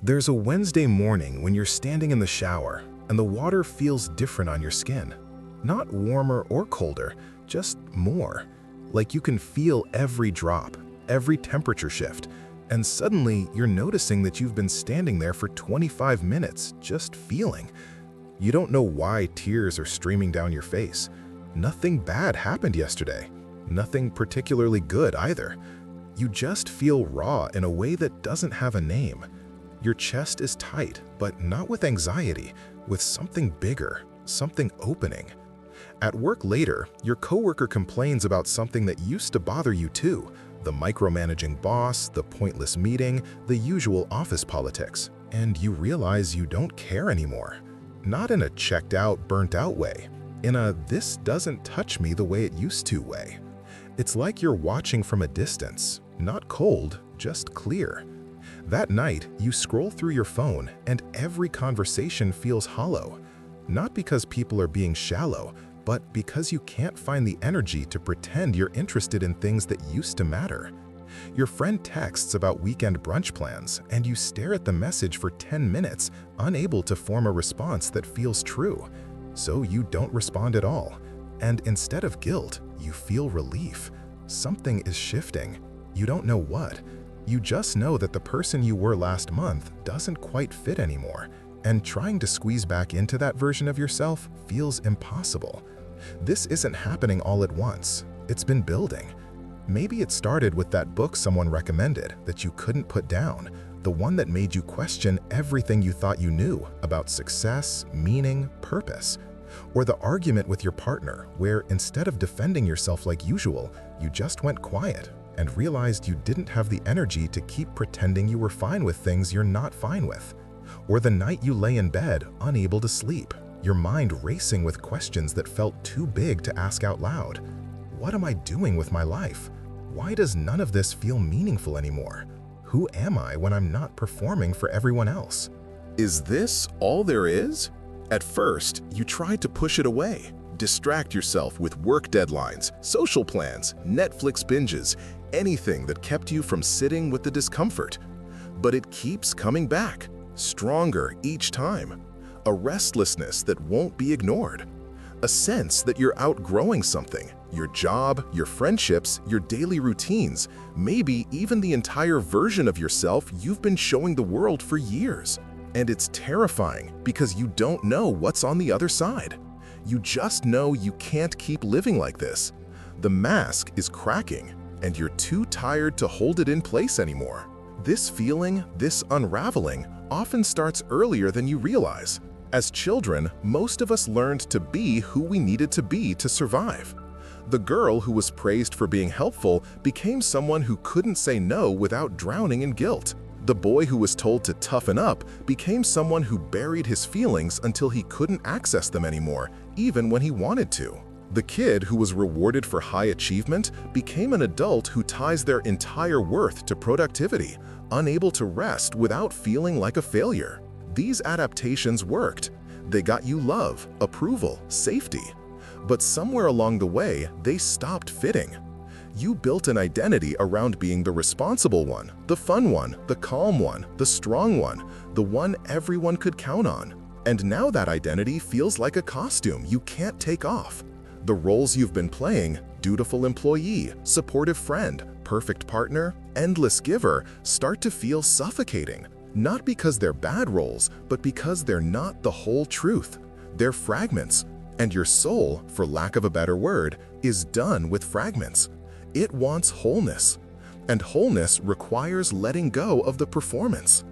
There's a Wednesday morning when you're standing in the shower and the water feels different on your skin. Not warmer or colder, just more. Like you can feel every drop, every temperature shift, and suddenly you're noticing that you've been standing there for 25 minutes just feeling. You don't know why tears are streaming down your face. Nothing bad happened yesterday. Nothing particularly good either. You just feel raw in a way that doesn't have a name. Your chest is tight, but not with anxiety, with something bigger, something opening. At work later, your coworker complains about something that used to bother you too, the micromanaging boss, the pointless meeting, the usual office politics, and you realize you don't care anymore. Not in a checked out, burnt out way, in a "this doesn't touch me the way it used to" way. It's like you're watching from a distance, not cold, just clear. That night, you scroll through your phone and every conversation feels hollow. Not because people are being shallow, but because you can't find the energy to pretend you're interested in things that used to matter. Your friend texts about weekend brunch plans, and you stare at the message for 10 minutes, unable to form a response that feels true. So you don't respond at all. And instead of guilt, you feel relief. Something is shifting. You don't know what. You just know that the person you were last month doesn't quite fit anymore, and trying to squeeze back into that version of yourself feels impossible. This isn't happening all at once. It's been building. Maybe it started with that book someone recommended that you couldn't put down, the one that made you question everything you thought you knew about success, meaning, purpose. Or the argument with your partner where instead of defending yourself like usual, you just went quiet and realized you didn't have the energy to keep pretending you were fine with things you're not fine with. Or the night you lay in bed, unable to sleep, your mind racing with questions that felt too big to ask out loud. What am I doing with my life? Why does none of this feel meaningful anymore? Who am I when I'm not performing for everyone else? Is this all there is? At first, you tried to push it away, distract yourself with work deadlines, social plans, Netflix binges, anything that kept you from sitting with the discomfort. But it keeps coming back, stronger each time. A restlessness that won't be ignored. A sense that you're outgrowing something, your job, your friendships, your daily routines, maybe even the entire version of yourself you've been showing the world for years. And it's terrifying because you don't know what's on the other side. You just know you can't keep living like this. The mask is cracking, and you're too tired to hold it in place anymore. This feeling, this unraveling, often starts earlier than you realize. As children, most of us learned to be who we needed to be to survive. The girl who was praised for being helpful became someone who couldn't say no without drowning in guilt. The boy who was told to toughen up became someone who buried his feelings until he couldn't access them anymore, even when he wanted to. The kid who was rewarded for high achievement became an adult who ties their entire worth to productivity, unable to rest without feeling like a failure. These adaptations worked. They got you love, approval, safety. But somewhere along the way, they stopped fitting. You built an identity around being the responsible one, the fun one, the calm one, the strong one, the one everyone could count on. And now that identity feels like a costume you can't take off. The roles you've been playing, dutiful employee, supportive friend, perfect partner, endless giver, start to feel suffocating. Not because they're bad roles, but because they're not the whole truth. They're fragments. And your soul, for lack of a better word, is done with fragments. It wants wholeness. And wholeness requires letting go of the performance.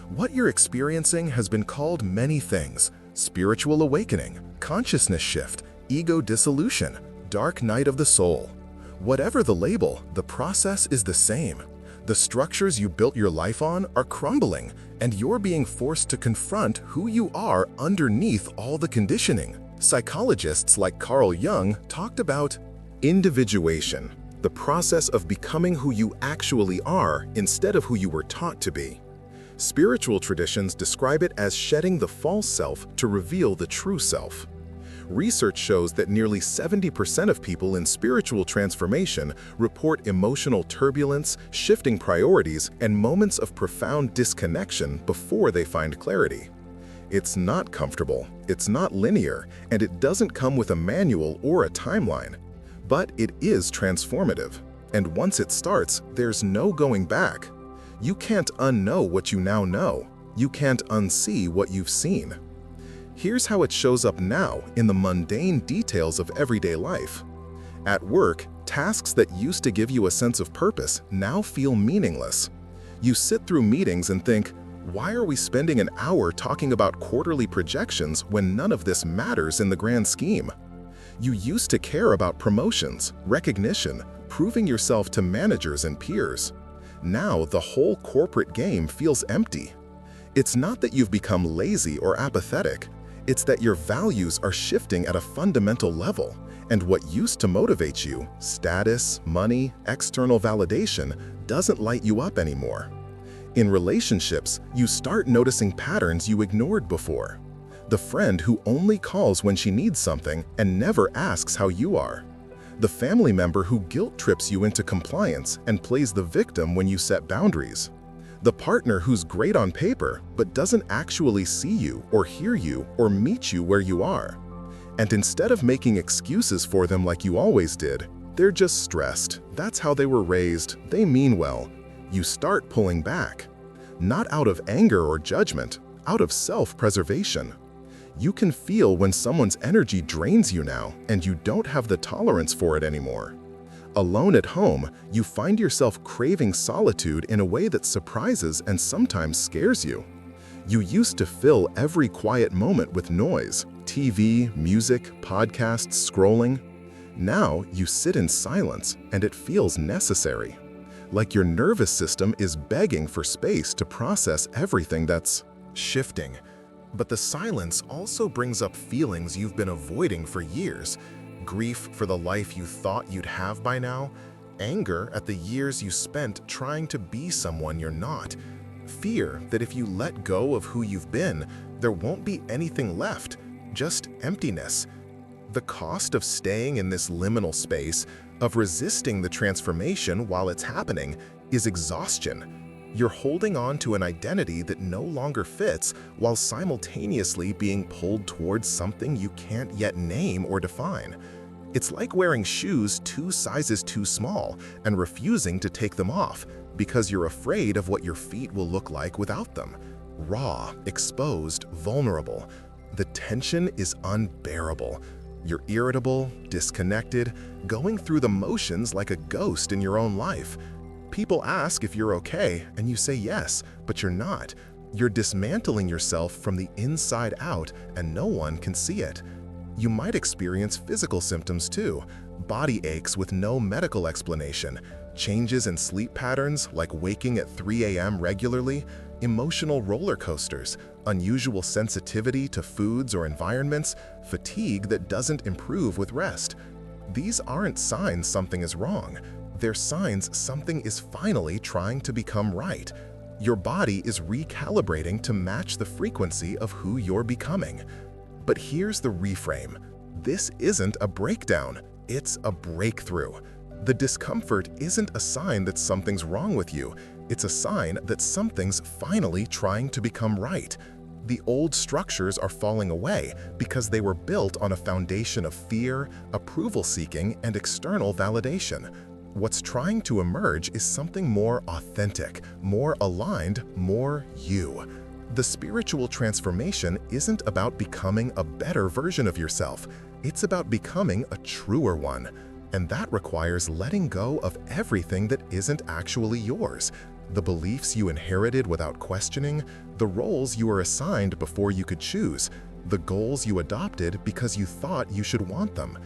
What you're experiencing has been called many things: spiritual awakening, consciousness shift, ego dissolution, dark night of the soul. Whatever the label, the process is the same. The structures you built your life on are crumbling, and you're being forced to confront who you are underneath all the conditioning. Psychologists like Carl Jung talked about individuation, the process of becoming who you actually are instead of who you were taught to be. Spiritual traditions describe it as shedding the false self to reveal the true self. Research shows that nearly 70% of people in spiritual transformation report emotional turbulence, shifting priorities, and moments of profound disconnection before they find clarity. It's not comfortable, it's not linear, and it doesn't come with a manual or a timeline. But it is transformative. And once it starts, there's no going back. You can't unknow what you now know. You can't unsee what you've seen. Here's how it shows up now in the mundane details of everyday life. At work, tasks that used to give you a sense of purpose now feel meaningless. You sit through meetings and think, why are we spending an hour talking about quarterly projections when none of this matters in the grand scheme? You used to care about promotions, recognition, proving yourself to managers and peers. Now the whole corporate game feels empty. It's not that you've become lazy or apathetic. It's that your values are shifting at a fundamental level, and what used to motivate you, status, money, external validation, doesn't light you up anymore. In relationships, you start noticing patterns you ignored before. The friend who only calls when she needs something and never asks how you are. The family member who guilt trips you into compliance and plays the victim when you set boundaries. The partner who's great on paper but doesn't actually see you or hear you or meet you where you are. And instead of making excuses for them like you always did, they're just stressed. That's how they were raised. They mean well. You start pulling back. Not out of anger or judgment, out of self-preservation. You can feel when someone's energy drains you now and you don't have the tolerance for it anymore. Alone at home, you find yourself craving solitude in a way that surprises and sometimes scares you. You used to fill every quiet moment with noise, TV, music, podcasts, scrolling. Now you sit in silence and it feels necessary. Like your nervous system is begging for space to process everything that's shifting. But the silence also brings up feelings you've been avoiding for years. Grief for the life you thought you'd have by now. Anger at the years you spent trying to be someone you're not. Fear that if you let go of who you've been, there won't be anything left, just emptiness. The cost of staying in this liminal space, of resisting the transformation while it's happening, is exhaustion. You're holding on to an identity that no longer fits while simultaneously being pulled towards something you can't yet name or define. It's like wearing shoes 2 sizes too small and refusing to take them off because you're afraid of what your feet will look like without them. Raw, exposed, vulnerable. The tension is unbearable. You're irritable, disconnected, going through the motions like a ghost in your own life. People ask if you're okay, and you say yes, but you're not. You're dismantling yourself from the inside out, and no one can see it. You might experience physical symptoms too. Body aches with no medical explanation, changes in sleep patterns like waking at 3 a.m. regularly, emotional roller coasters, unusual sensitivity to foods or environments, fatigue that doesn't improve with rest. These aren't signs something is wrong. They're signs something is finally trying to become right. Your body is recalibrating to match the frequency of who you're becoming. But here's the reframe. This isn't a breakdown, it's a breakthrough. The discomfort isn't a sign that something's wrong with you. It's a sign that something's finally trying to become right. The old structures are falling away because they were built on a foundation of fear, approval-seeking, and external validation. What's trying to emerge is something more authentic, more aligned, more you. The spiritual transformation isn't about becoming a better version of yourself. It's about becoming a truer one. And that requires letting go of everything that isn't actually yours. The beliefs you inherited without questioning, the roles you were assigned before you could choose, the goals you adopted because you thought you should want them.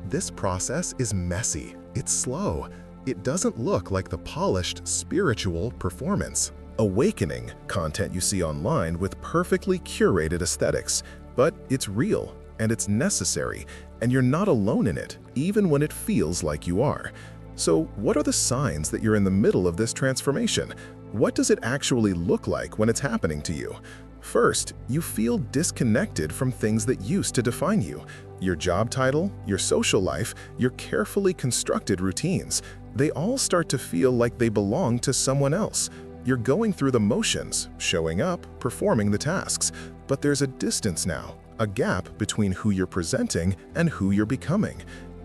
This process is messy. It's slow. It doesn't look like the polished spiritual performance. Awakening content you see online with perfectly curated aesthetics, but it's real and it's necessary, and you're not alone in it, even when it feels like you are. So what are the signs that you're in the middle of this transformation? What does it actually look like when it's happening to you? First, you feel disconnected from things that used to define you. Your job title, your social life, your carefully constructed routines. They all start to feel like they belong to someone else. You're going through the motions, showing up, performing the tasks. But there's a distance now, a gap between who you're presenting and who you're becoming.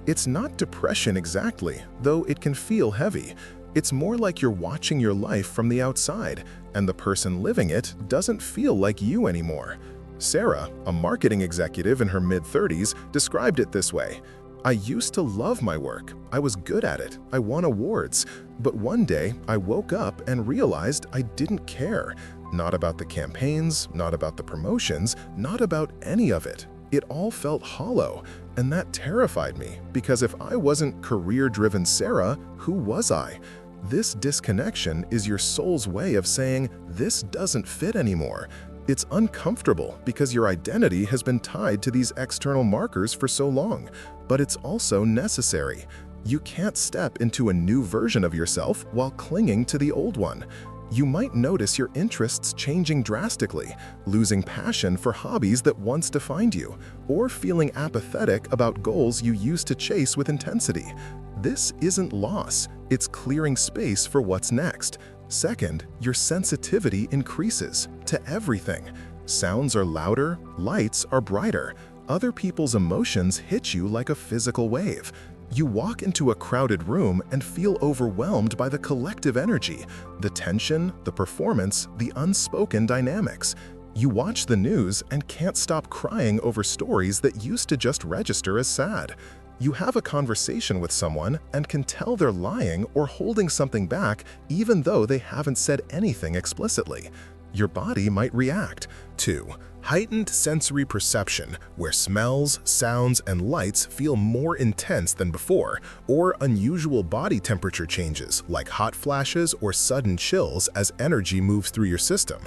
It's not depression exactly, though it can feel heavy. It's more like you're watching your life from the outside, and the person living it doesn't feel like you anymore. Sarah, a marketing executive in her mid-30s, described it this way: "I used to love my work. I was good at it. I won awards. But one day, I woke up and realized I didn't care. Not about the campaigns, not about the promotions, not about any of it. It all felt hollow, and that terrified me, because if I wasn't career-driven Sarah, who was I?" This disconnection is your soul's way of saying, this doesn't fit anymore. It's uncomfortable because your identity has been tied to these external markers for so long, but it's also necessary. You can't step into a new version of yourself while clinging to the old one. You might notice your interests changing drastically, losing passion for hobbies that once defined you, or feeling apathetic about goals you used to chase with intensity. This isn't loss, it's clearing space for what's next. Second, your sensitivity increases to everything. Sounds are louder, lights are brighter. Other people's emotions hit you like a physical wave. You walk into a crowded room and feel overwhelmed by the collective energy, the tension, the performance, the unspoken dynamics. You watch the news and can't stop crying over stories that used to just register as sad. You have a conversation with someone and can tell they're lying or holding something back even though they haven't said anything explicitly. Your body might react. 2. Heightened sensory perception, where smells, sounds, and lights feel more intense than before, or unusual body temperature changes like hot flashes or sudden chills as energy moves through your system.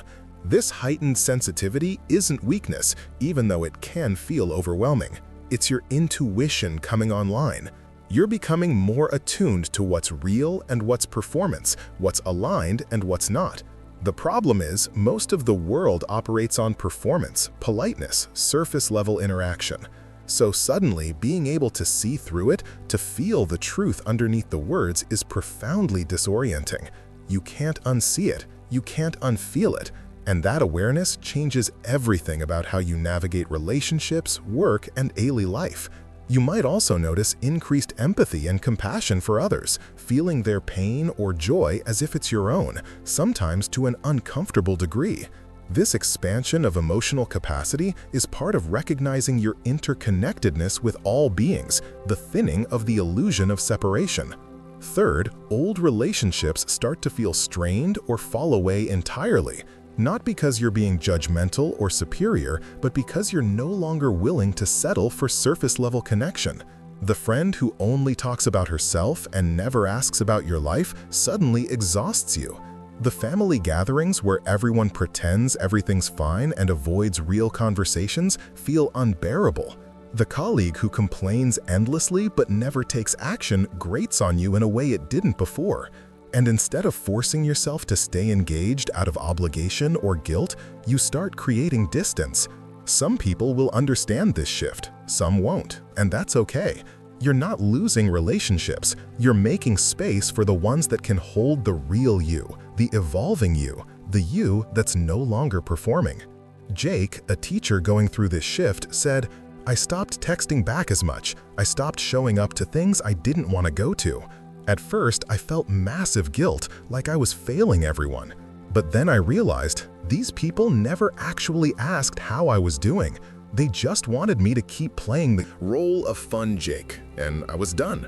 This heightened sensitivity isn't weakness, even though it can feel overwhelming. It's your intuition coming online. You're becoming more attuned to what's real and what's performance, what's aligned and what's not. The problem is, most of the world operates on performance, politeness, surface-level interaction. So suddenly, being able to see through it, to feel the truth underneath the words is profoundly disorienting. You can't unsee it, you can't unfeel it, and that awareness changes everything about how you navigate relationships, work, and daily life. You might also notice increased empathy and compassion for others, feeling their pain or joy as if it's your own, sometimes to an uncomfortable degree. This expansion of emotional capacity is part of recognizing your interconnectedness with all beings, the thinning of the illusion of separation. Third, old relationships start to feel strained or fall away entirely. Not because you're being judgmental or superior, but because you're no longer willing to settle for surface-level connection. The friend who only talks about herself and never asks about your life suddenly exhausts you. The family gatherings where everyone pretends everything's fine and avoids real conversations feel unbearable. The colleague who complains endlessly but never takes action grates on you in a way it didn't before. And instead of forcing yourself to stay engaged out of obligation or guilt, you start creating distance. Some people will understand this shift, some won't, and that's okay. You're not losing relationships, you're making space for the ones that can hold the real you, the evolving you, the you that's no longer performing. Jake, a teacher going through this shift, said, "I stopped texting back as much. I stopped showing up to things I didn't want to go to. At first, I felt massive guilt, like I was failing everyone. But then I realized these people never actually asked how I was doing. They just wanted me to keep playing the role of fun Jake, and I was done."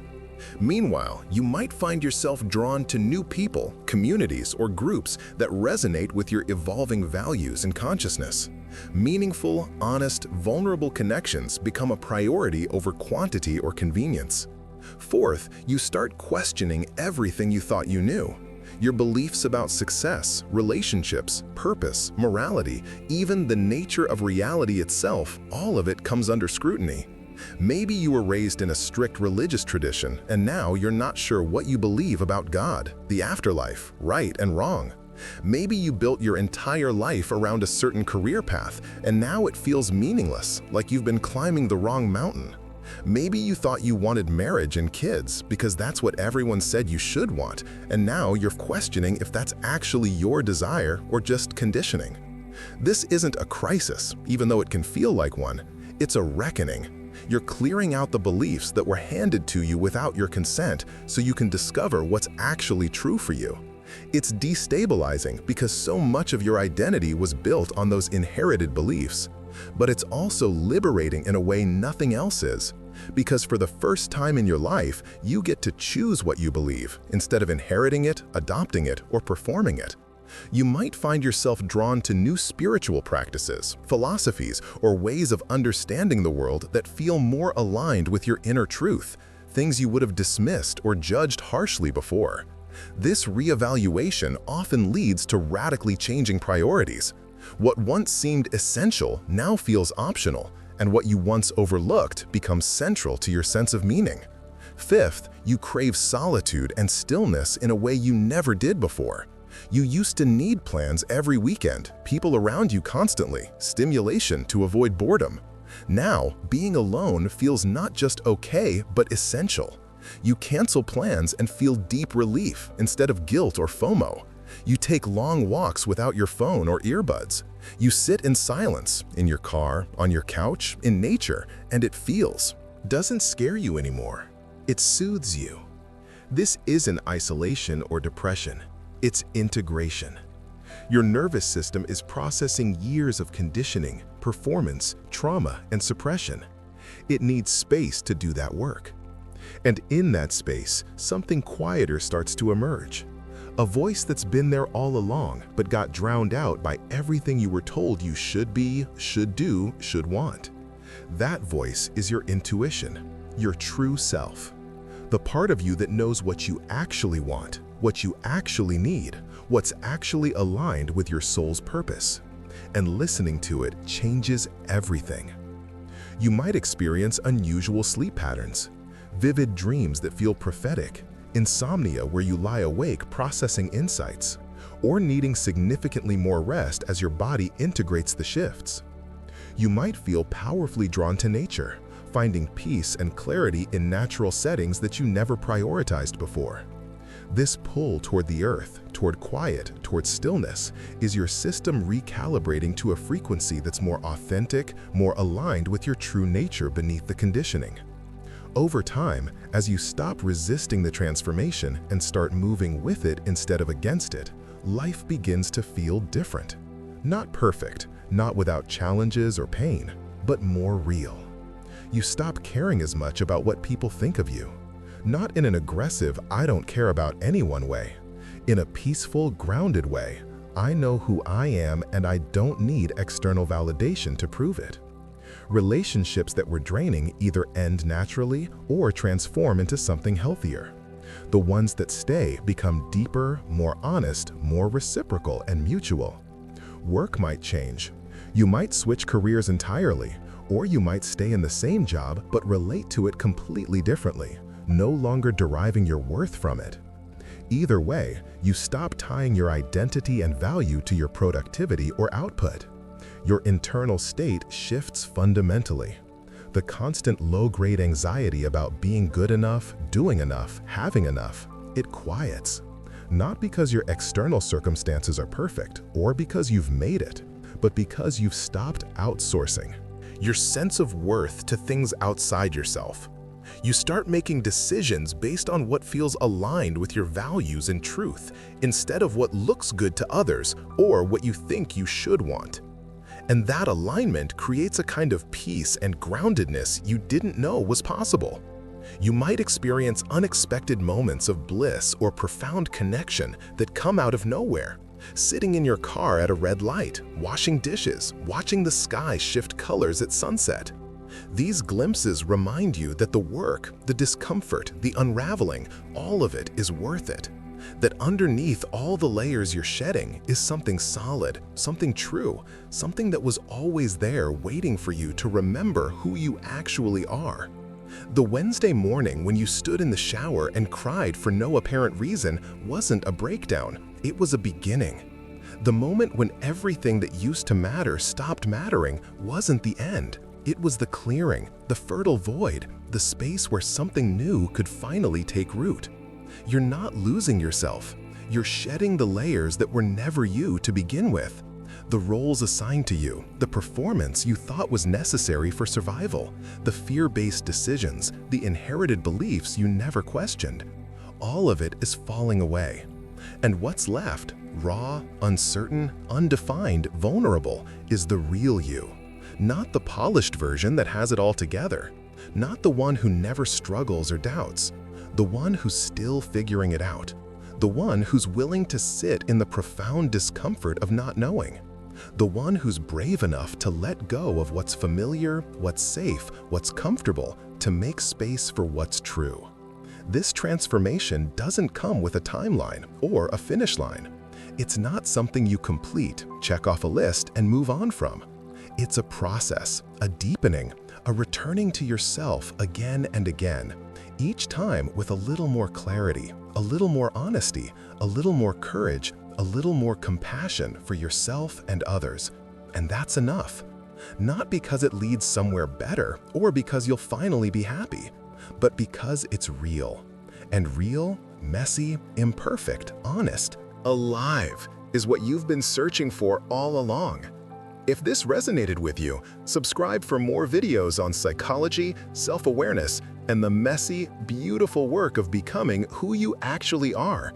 Meanwhile, you might find yourself drawn to new people, communities, or groups that resonate with your evolving values and consciousness. Meaningful, honest, vulnerable connections become a priority over quantity or convenience. Fourth, you start questioning everything you thought you knew. Your beliefs about success, relationships, purpose, morality, even the nature of reality itself, all of it comes under scrutiny. Maybe you were raised in a strict religious tradition, and now you're not sure what you believe about God, the afterlife, right and wrong. Maybe you built your entire life around a certain career path, and now it feels meaningless, like you've been climbing the wrong mountain. Maybe you thought you wanted marriage and kids because that's what everyone said you should want, and now you're questioning if that's actually your desire or just conditioning. This isn't a crisis, even though it can feel like one. It's a reckoning. You're clearing out the beliefs that were handed to you without your consent so you can discover what's actually true for you. It's destabilizing because so much of your identity was built on those inherited beliefs. But it's also liberating in a way nothing else is. Because for the first time in your life, you get to choose what you believe instead of inheriting it, adopting it, or performing it. You might find yourself drawn to new spiritual practices, philosophies, or ways of understanding the world that feel more aligned with your inner truth, things you would have dismissed or judged harshly before. This reevaluation often leads to radically changing priorities. What once seemed essential now feels optional, and what you once overlooked becomes central to your sense of meaning. Fifth, you crave solitude and stillness in a way you never did before. You used to need plans every weekend, people around you constantly, stimulation to avoid boredom. Now, being alone feels not just okay, but essential. You cancel plans and feel deep relief instead of guilt or FOMO. You take long walks without your phone or earbuds. You sit in silence, in your car, on your couch, in nature, and it doesn't scare you anymore. It soothes you. This isn't isolation or depression. It's integration. Your nervous system is processing years of conditioning, performance, trauma, and suppression. It needs space to do that work. And in that space, something quieter starts to emerge. A voice that's been there all along, but got drowned out by everything you were told you should be, should do, should want. That voice is your intuition, your true self. The part of you that knows what you actually want, what you actually need, what's actually aligned with your soul's purpose. And listening to it changes everything. You might experience unusual sleep patterns, vivid dreams that feel prophetic, insomnia where you lie awake processing insights, or needing significantly more rest as your body integrates the shifts. You might feel powerfully drawn to nature, finding peace and clarity in natural settings that you never prioritized before. This pull toward the earth, toward quiet, toward stillness, is your system recalibrating to a frequency that's more authentic, more aligned with your true nature beneath the conditioning. Over time, as you stop resisting the transformation and start moving with it instead of against it, life begins to feel different. Not perfect, not without challenges or pain, but more real. You stop caring as much about what people think of you. Not in an aggressive, I don't care about anyone way. In a peaceful, grounded way, I know who I am and I don't need external validation to prove it. Relationships that were draining either end naturally or transform into something healthier. The ones that stay become deeper, more honest, more reciprocal and mutual. Work might change. You might switch careers entirely, or you might stay in the same job but relate to it completely differently, no longer deriving your worth from it. Either way, you stop tying your identity and value to your productivity or output. Your internal state shifts fundamentally. The constant low-grade anxiety about being good enough, doing enough, having enough, it quiets. Not because your external circumstances are perfect or because you've made it, but because you've stopped outsourcing your sense of worth to things outside yourself. You start making decisions based on what feels aligned with your values and truth, instead of what looks good to others or what you think you should want. And that alignment creates a kind of peace and groundedness you didn't know was possible. You might experience unexpected moments of bliss or profound connection that come out of nowhere. Sitting in your car at a red light, washing dishes, watching the sky shift colors at sunset. These glimpses remind you that the work, the discomfort, the unraveling, all of it is worth it. That underneath all the layers you're shedding is something solid, something true, something that was always there waiting for you to remember who you actually are. The Wednesday morning when you stood in the shower and cried for no apparent reason wasn't a breakdown, it was a beginning. The moment when everything that used to matter stopped mattering wasn't the end. It was the clearing, the fertile void, the space where something new could finally take root. You're not losing yourself. You're shedding the layers that were never you to begin with. The roles assigned to you, the performance you thought was necessary for survival, the fear-based decisions, the inherited beliefs you never questioned. All of it is falling away. And what's left, raw, uncertain, undefined, vulnerable, is the real you. Not the polished version that has it all together. Not the one who never struggles or doubts. The one who's still figuring it out. The one who's willing to sit in the profound discomfort of not knowing. The one who's brave enough to let go of what's familiar, what's safe, what's comfortable, to make space for what's true. This transformation doesn't come with a timeline or a finish line. It's not something you complete, check off a list, and move on from. It's a process, a deepening, a returning to yourself again and again, each time with a little more clarity, a little more honesty, a little more courage, a little more compassion for yourself and others. And that's enough. Not because it leads somewhere better or because you'll finally be happy, but because it's real. And real, messy, imperfect, honest, alive is what you've been searching for all along. If this resonated with you, subscribe for more videos on psychology, self-awareness, and the messy, beautiful work of becoming who you actually are.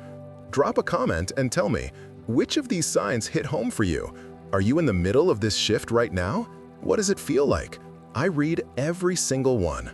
Drop a comment and tell me, which of these signs hit home for you? Are you in the middle of this shift right now? What does it feel like? I read every single one.